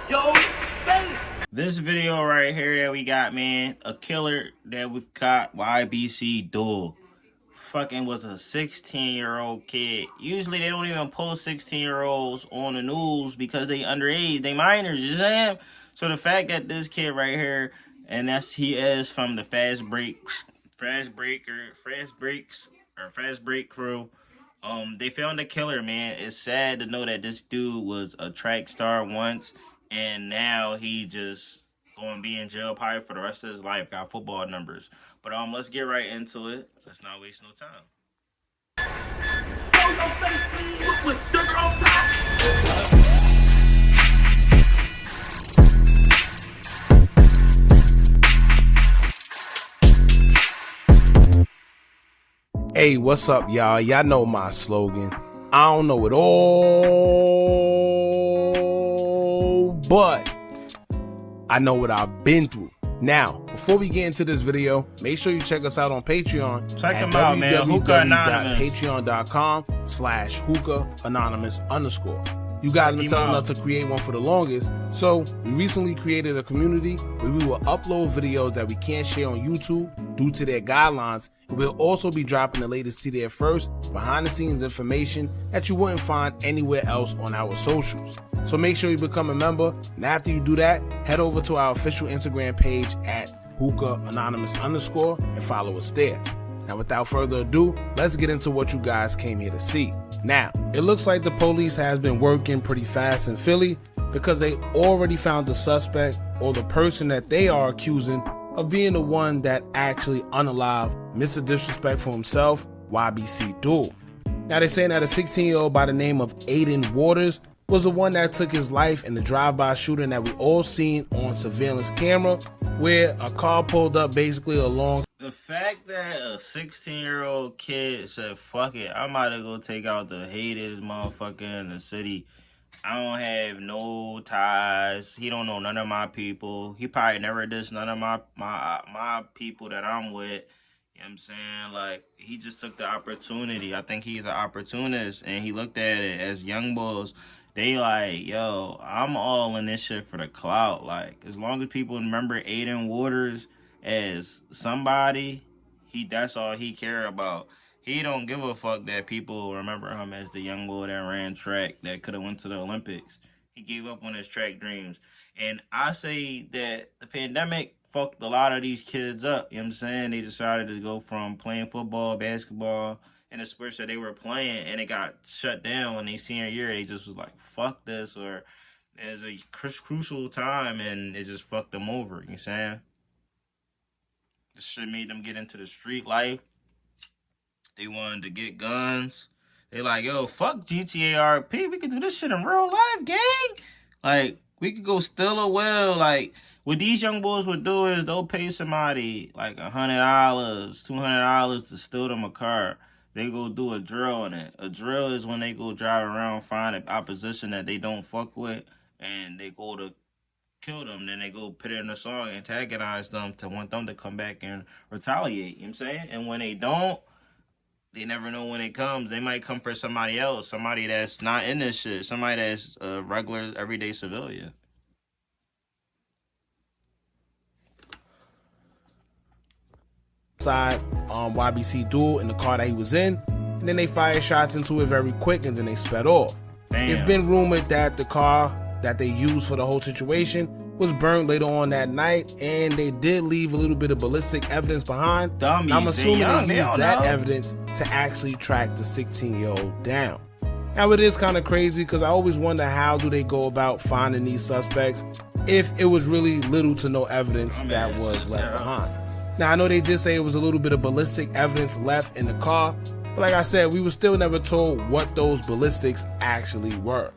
Yo, baby. This video right here that we got, man, a killer that we've caught, Ybcdul. Fucking was a 16-year-old kid. Usually they don't even post 16-year-olds on the news because they underage, they minors, you know? So the fact that this kid right here, and he is from the fast break crew. They found the killer, man. It's sad to know that this dude was a track star once, and now he just gonna be in jail probably for the rest of his life. Got football numbers. But let's get right into it. Let's not waste no time. Yo, your face, please. With sugar on top. Hey, what's up, y'all? Y'all know my slogan. I don't know it all, but I know what I've been through. Now, before we get into this video, make sure you check us out on Patreon. Check them out, man. www.patreon.com/hookah_anonymous_. You guys been telling us to create one for the longest, so we recently created a community where we will upload videos that we can't share on YouTube due to their guidelines, and we'll also be dropping the latest to there first, behind the scenes information that you wouldn't find anywhere else on our socials. So make sure you become a member, and after you do that, head over to our official Instagram page at hookah_anonymous_ and follow us there. Now without further ado, let's get into what you guys came here to see. Now, it looks like the police has been working pretty fast in Philly because they already found the suspect, or the person that they are accusing of being the one that actually unalived Mr. Disrespectful himself, Ybcdul. Now they're saying that a 16-year-old by the name of Adian was the one that took his life in the drive-by shooting that we all seen on surveillance camera, where a car pulled up basically along. The fact that a 16-year-old kid said, fuck it, I'm about to go take out the hatest motherfucker in the city. I don't have no ties. He don't know none of my people. He probably never did none of my people that I'm with. You know what I'm saying? Like, he just took the opportunity. I think he's an opportunist, and he looked at it as young boys. They like, yo, I'm all in this shit for the clout. Like, as long as people remember Aiden Waters as somebody, that's all he care about. He don't give a fuck that people remember him as the young boy that ran track that could have went to the Olympics. He gave up on his track dreams. And I say that the pandemic fucked a lot of these kids up. You know what I'm saying? They decided to go from playing football, basketball, and the sports that they were playing, and it got shut down in their senior year. They just was like, fuck this, or it's a crucial time, and it just fucked them over. You know what I'm saying? This shit made them get into the street life. They wanted to get guns. They like, yo, fuck GTA RP. We could do this shit in real life, gang. Like, we could go steal a well. Like, what these young boys would do is they'll pay somebody like $100, $200 to steal them a car. They go do a drill on it. A drill is when they go drive around, find an opposition that they don't fuck with, and they go to kill them. Then they go put it in a song, antagonize them to want them to come back and retaliate. You know what I'm saying? And when they don't, they never know when it comes. They might come for somebody else, somebody that's not in this shit, somebody that's a regular, everyday civilian. Side Ybcdul in the car that he was in, and then they fired shots into it very quick, and then they sped off. Damn. It's been rumored that the car that they used for the whole situation was burned later on that night, and they did leave a little bit of ballistic evidence behind. Dummies, I'm assuming they used that know. evidence to actually track the 16-year-old down. Now it is kind of crazy because I always wonder how do they go about finding these suspects if it was really little to no evidence that was left behind. Now I know they did say it was a little bit of ballistic evidence left in the car, but like I said, we were still never told what those ballistics actually were.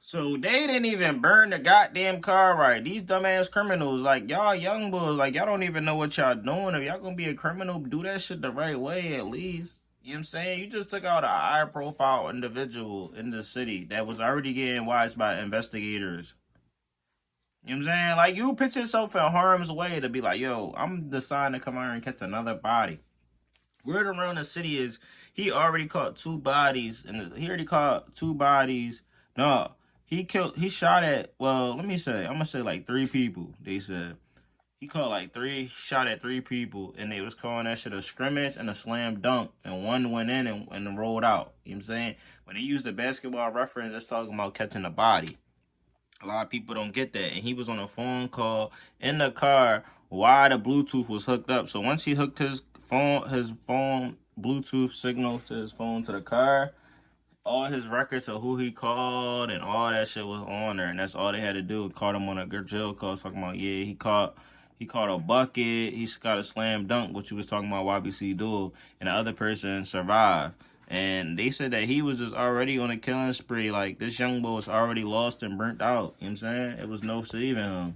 So they didn't even burn the goddamn car right. These dumbass criminals, like, y'all young boys, like, y'all don't even know what y'all doing. If y'all gonna be a criminal, do that shit the right way at least. You know what I'm saying? You just took out a high-profile individual in the city that was already getting watched by investigators. You know what I'm saying? Like, you put yourself in harm's way to be like, yo, I'm deciding to come out and catch another body. Word around the city is he already caught two bodies, and he already caught two bodies. No. He shot at, well, I'm gonna say like 3 people. They said he shot at 3 people, and they was calling that shit a scrimmage and a slam dunk, and one went in and rolled out. You know what I'm saying? When they use the basketball reference, it's talking about catching a body. A lot of people don't get that, and he was on a phone call in the car while the Bluetooth was hooked up. So once he hooked his phone Bluetooth signal to his phone to the car, all his records of who he called and all that shit was on there, and that's all they had to do. Caught him on a jail call, talking about, yeah, he caught a bucket, he's got a slam dunk, which he was talking about Ybcdul, and the other person survived. And they said that he was just already on a killing spree. Like, this young boy was already lost and burnt out. You know what I'm saying? It was no saving him.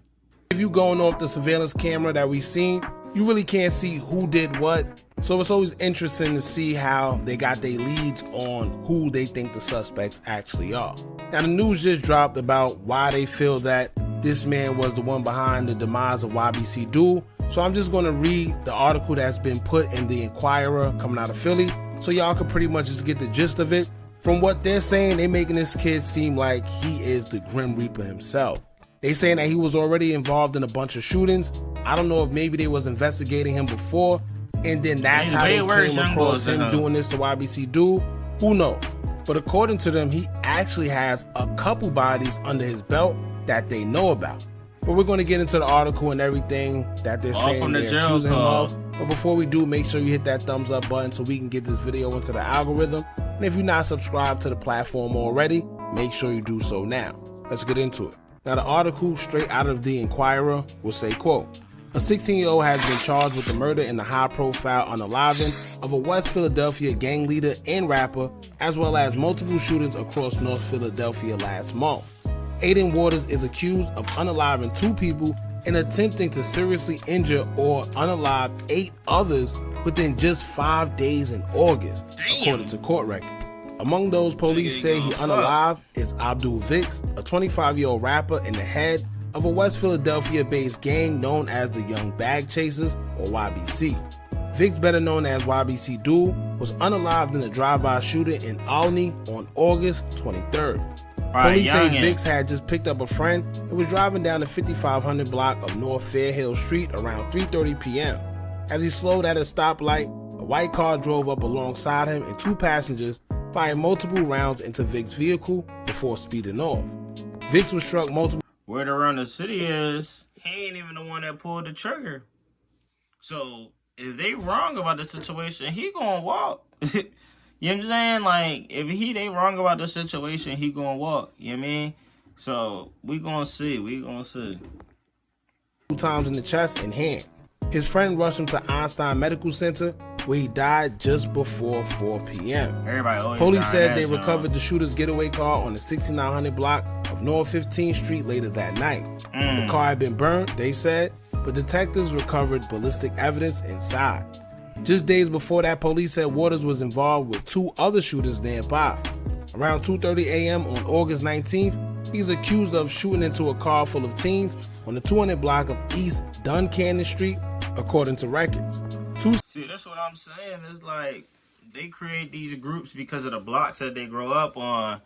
If you going off the surveillance camera that we seen, you really can't see who did what. So it's always interesting to see how they got their leads on who they think the suspects actually are. Now, the news just dropped about why they feel that this man was the one behind the demise of Ybcdul. So I'm just going to read the article that's been put in the Inquirer coming out of Philly, so y'all can pretty much just get the gist of it. From what they're saying, they making this kid seem like he is the Grim Reaper himself. They saying that he was already involved in a bunch of shootings. I don't know if maybe they was investigating him before, and then that's how they came across him doing this to Ybcdul. Who knows? But according to them, he actually has a couple bodies under his belt that they know about. But we're going to get into the article and everything that they're saying they're accusing him of. But before we do, make sure you hit that thumbs up button so we can get this video into the algorithm. And if you're not subscribed to the platform already, make sure you do so now. Let's get into it. Now, the article straight out of the Inquirer will say, quote, a 16-year-old has been charged with the murder and the high-profile unaliving of a West Philadelphia gang leader and rapper, as well as multiple shootings across North Philadelphia last month. Adian Waters is accused of unaliving 2 people and attempting to seriously injure or unalive 8 others within just 5 days in August, according to court records. Among those police say he unalived is Ybcdul Vix, a 25-year-old rapper and the head of a West Philadelphia-based gang known as the Young Bag Chasers, or YBC. Vix, better known as Ybcdul, was unalived in a drive-by shooting in Albany on August 23rd. Police say Vix had just picked up a friend and was driving down the 5500 block of North Fairhill Street around 3:30 p.m. As he slowed at a stoplight, a white car drove up alongside him and 2 passengers fired multiple rounds into Vic's vehicle before speeding off. Vix was struck multiple. Word around the city is he ain't even the one that pulled the trigger. So if they wrong about the situation, he gonna walk. You know what I'm saying? Like, if they wrong about the situation, he gonna walk. You know what I mean? So we gonna see. 2 times in the chest and hand. His friend rushed him to Einstein Medical Center, where he died just before 4 p.m. Police said they recovered the shooter's getaway car on the 6900 block of North 15th Street later that night. The car had been burned, they said, but detectives recovered ballistic evidence inside. Just days before that, police said Waters was involved with 2 other shooters nearby. Around 2:30 a.m. on August 19th, he's accused of shooting into a car full of teens on the 200 block of East Duncannon Street, according to records. See, that's what I'm saying. It's like they create these groups because of the blocks that they grow up on,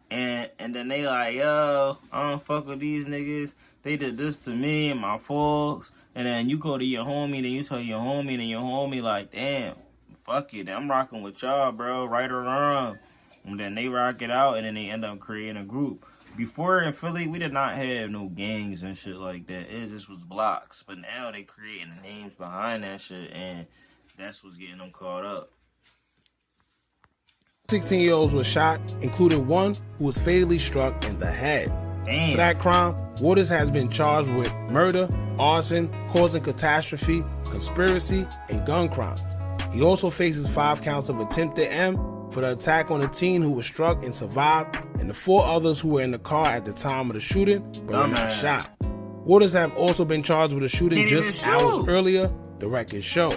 and then they like, yo, I don't fuck with these niggas. They did this to me and my folks. And then you go to your homie, then you tell your homie, and your homie like, damn, fuck it, I'm rocking with y'all, bro, right or wrong. And then they rock it out, and then they end up creating a group. Before in Philly, we did not have no gangs and shit like that. It just was blocks. But now they creating names behind that shit, and that's what's getting them caught up. 16-year-olds were shot, including one who was fatally struck in the head. Damn. For that crime, Waters has been charged with murder, arson, causing catastrophe, conspiracy, and gun crimes. He also faces 5 counts of attempted M for the attack on a teen who was struck and survived, and the 4 others who were in the car at the time of the shooting but were not shot. Waters have also been charged with a shooting just hours earlier, the records show.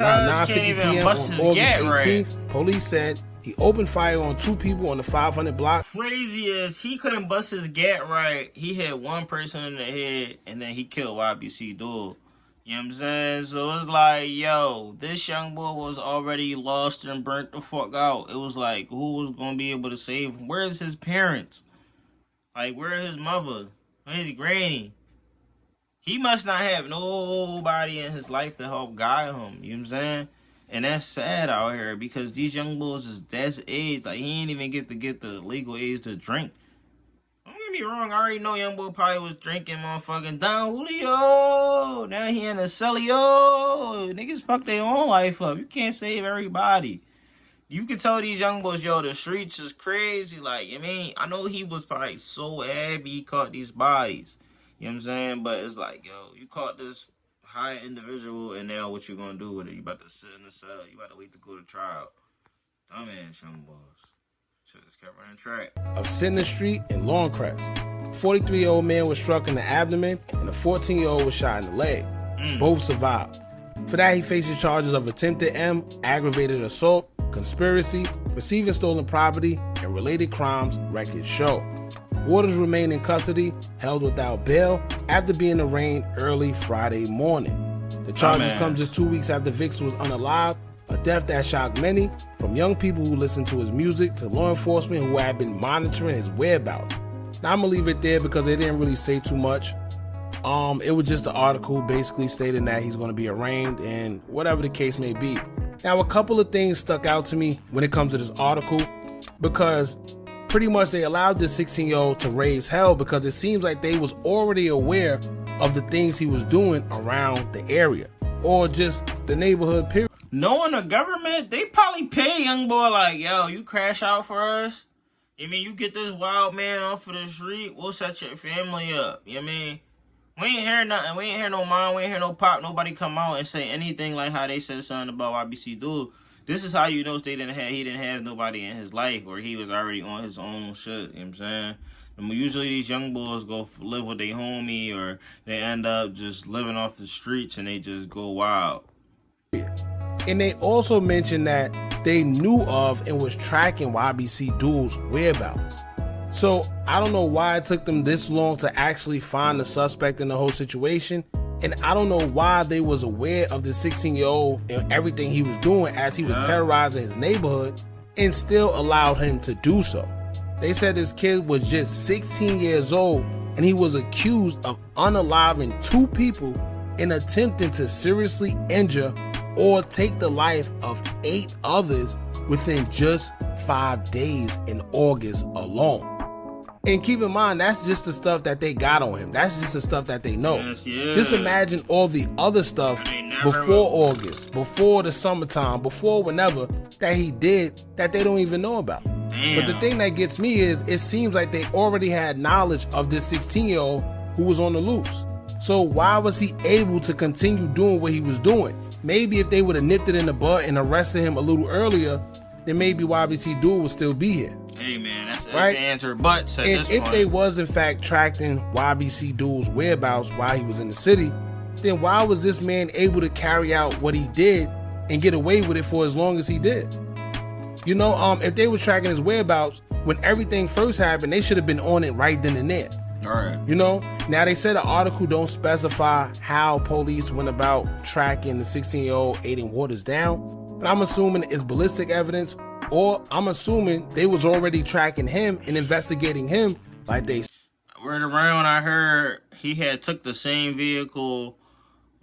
Around 9:50 p.m. on August 18th, police said he opened fire on 2 people on the 500 block. Crazy is he couldn't bust his gat right. He hit 1 person in the head, and then he killed Ybcdul. You know what I'm saying? So it's like, yo, this young boy was already lost and burnt the fuck out. It was like, who was going to be able to save him? Where's his parents? Like, where his mother? Where's his granny? He must not have nobody in his life to help guide him. You know what I'm saying? And that's sad out here because these young boys is that's age. Like, he ain't even get the legal age to drink. Don't get me wrong. I already know young boy probably was drinking motherfucking Don Julio. Now he in a Celio. Niggas fuck their own life up. You can't save everybody. You can tell these young boys, yo, the streets is crazy. Like, I mean, I know he was probably so happy he caught these bodies. You know what I'm saying? But it's like, yo, you caught this high individual, and now what you gonna do with it? You about to sit in the cell. You about to wait to go to trial. Dumbass young boys. Shit just kept running track. Of Center Street in Longcrest. A 43-year-old man was struck in the abdomen, and a 14-year-old was shot in the leg. Both survived. For that, he faces charges of attempted M, aggravated assault, conspiracy, receiving stolen property, and related crimes, records show. Waters remain in custody, held without bail, after being arraigned early Friday morning. The charges come just 2 weeks after Vicks was unalived, a death that shocked many, from young people who listened to his music to law enforcement who had been monitoring his whereabouts. Now, I'm gonna leave it there because they didn't really say too much. It was just an article basically stating that he's going to be arraigned and whatever the case may be. Now, a couple of things stuck out to me when it comes to this article because pretty much they allowed this 16-year-old to raise hell because it seems like they was already aware of the things he was doing around the area or just the neighborhood period. Knowing the government, they probably pay young boy like, yo, you crash out for us. I mean, you get this wild man off of the street, we'll set your family up. You know what I mean? We ain't hear nothing. We ain't hear no mom. We ain't hear no pop. Nobody come out and say anything like how they said something about Ybcdul. This is how you know he didn't have nobody in his life or he was already on his own shit. You know what I'm saying? And usually these young boys go live with their homie or they end up just living off the streets and they just go wild. And they also mentioned that they knew of and was tracking Ybcdul's whereabouts. So I don't know why it took them this long to actually find the suspect in the whole situation. And I don't know why they was aware of the 16-year-old and everything he was doing as he was terrorizing his neighborhood and still allowed him to do so. They said this kid was just 16 years old and he was accused of unaliving 2 people and attempting to seriously injure or take the life of 8 others within just 5 days in August alone. And keep in mind, that's just the stuff that they got on him. That's just the stuff that they know. Yes, yeah. Just imagine all the other stuff before August, before the summertime, before whenever that he did that they don't even know about. Damn. But the thing that gets me is it seems like they already had knowledge of this 16-year-old who was on the loose. So why was he able to continue doing what he was doing? Maybe if they would have nipped it in the bud and arrested him a little earlier, then maybe Ybcdul would still be here. Hey man, that's right? the answer. But and if they was in fact tracking Ybcdul's whereabouts while he was in the city, then why was this man able to carry out what he did and get away with it for as long as he did? You know, if they were tracking his whereabouts when everything first happened, they should have been on it right then and there. All right. You know, now they said the article don't specify how police went about tracking the 16-year-old Adian Waters down, but I'm assuming it's ballistic evidence, or I'm assuming they was already tracking him and investigating him like they. Word around, I heard he had took the same vehicle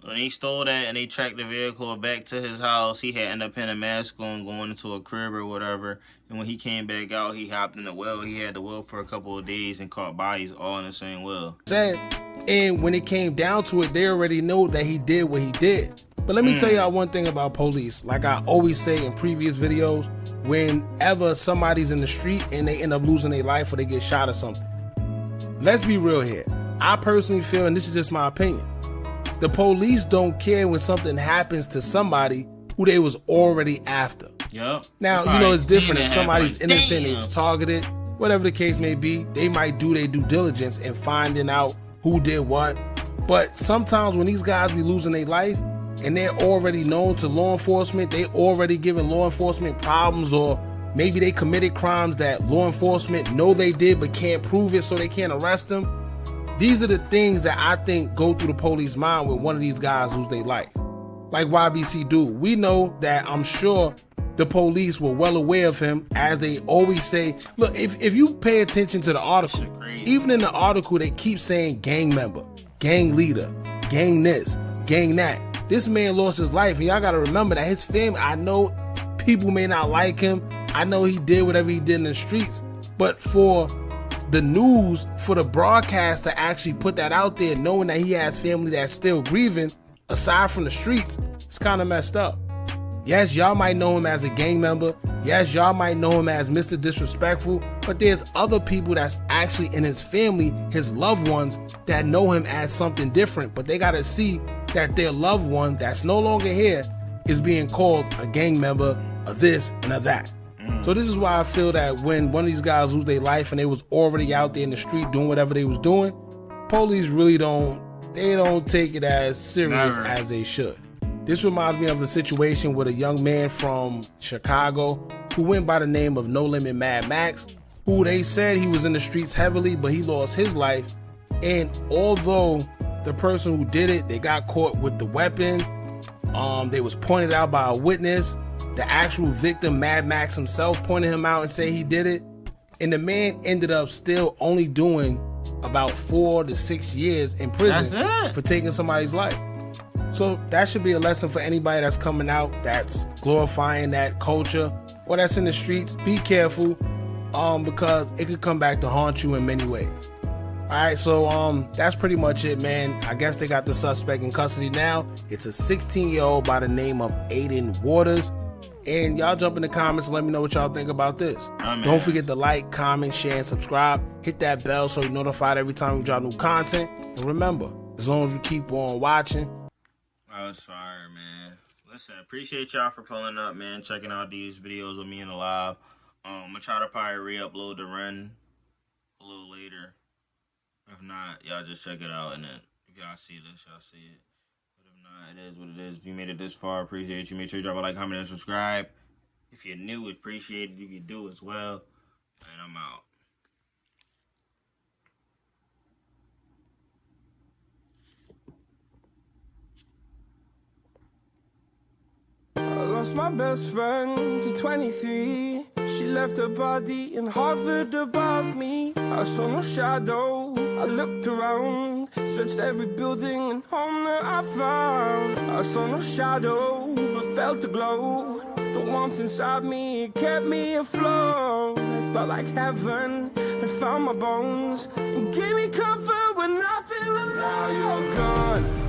and he stole that and they tracked the vehicle back to his house. He had ended up putting a mask on, going into a crib or whatever. And when he came back out, he hopped in the well. He had the well for a couple of days and caught bodies all in the same well. Said, and when it came down to it, they already know that he did what he did. But let me tell y'all one thing about police. Like I always say in previous videos, whenever somebody's in the street and they end up losing their life or they get shot or something, let's be real here. I personally feel, and this is just my opinion, the police don't care when something happens to somebody who they was already after. Yep. Now, you know, it's different if somebody's innocent and was targeted, whatever the case may be, they might do their due diligence in finding out who did what. But sometimes when these guys be losing their life and they're already known to law enforcement, they already giving law enforcement problems, or maybe they committed crimes that law enforcement know they did but can't prove it so they can't arrest them. These are the things that I think go through the police mind when one of these guys lose their life. Like Ybcdul. We know that, I'm sure, the police were well aware of him, as they always say. Look, if you pay attention to the article, even in the article, they keep saying gang member, gang leader, gang this, gang that. This man lost his life, and y'all gotta remember that his family, I know people may not like him. I know he did whatever he did in the streets, but for the news, for the broadcast to actually put that out there, knowing that he has family that's still grieving, aside from the streets, it's kind of messed up. Yes, y'all might know him as a gang member. Yes, y'all might know him as Mr. Disrespectful, but there's other people that's actually in his family, his loved ones, that know him as something different, but they gotta see that their loved one that's no longer here is being called a gang member, of this and of that. So this is why I feel that when one of these guys lose their life and they was already out there in the street doing whatever they was doing, police really don't take it as serious as they should. This reminds me of the situation with a young man from Chicago who went by the name of No Limit Mad Max, who they said he was in the streets heavily, but he lost his life. And although the person who did it, they got caught with the weapon, they was pointed out by a witness. The actual victim, Mad Max himself, pointed him out and said he did it. And the man ended up still only doing about 4 to 6 years in prison for taking somebody's life. So that should be a lesson for anybody that's coming out, that's glorifying that culture, or that's in the streets. Be careful, because it could come back to haunt you in many ways. Alright, so that's pretty much it, man. I guess they got the suspect in custody now. It's a 16-year-old by the name of Adian Waters. And y'all jump in the comments and let me know what y'all think about this. Don't forget to like, comment, share, and subscribe. Hit that bell so you're notified every time we drop new content. And remember, as long as you keep on watching. That was fire, man. Listen, appreciate y'all for pulling up, man. Checking out these videos with me in the live. I'm going to try to probably re-upload the run a little later. If not, y'all just check it out. And then if y'all see this, y'all see it. It is what it is. If you made it this far, appreciate you. Make sure you drop a like, comment, and subscribe. If you're new, appreciate it. You can do as well. And I'm out. I lost my best friend to 23. She left her body in Harvard above me. I saw no shadow. I looked around, searched every building and home that I found. I saw no shadow, but felt the glow. The warmth inside me, it kept me afloat. It felt like heaven had found my bones and gave me comfort when I feel alone. Now you're gone.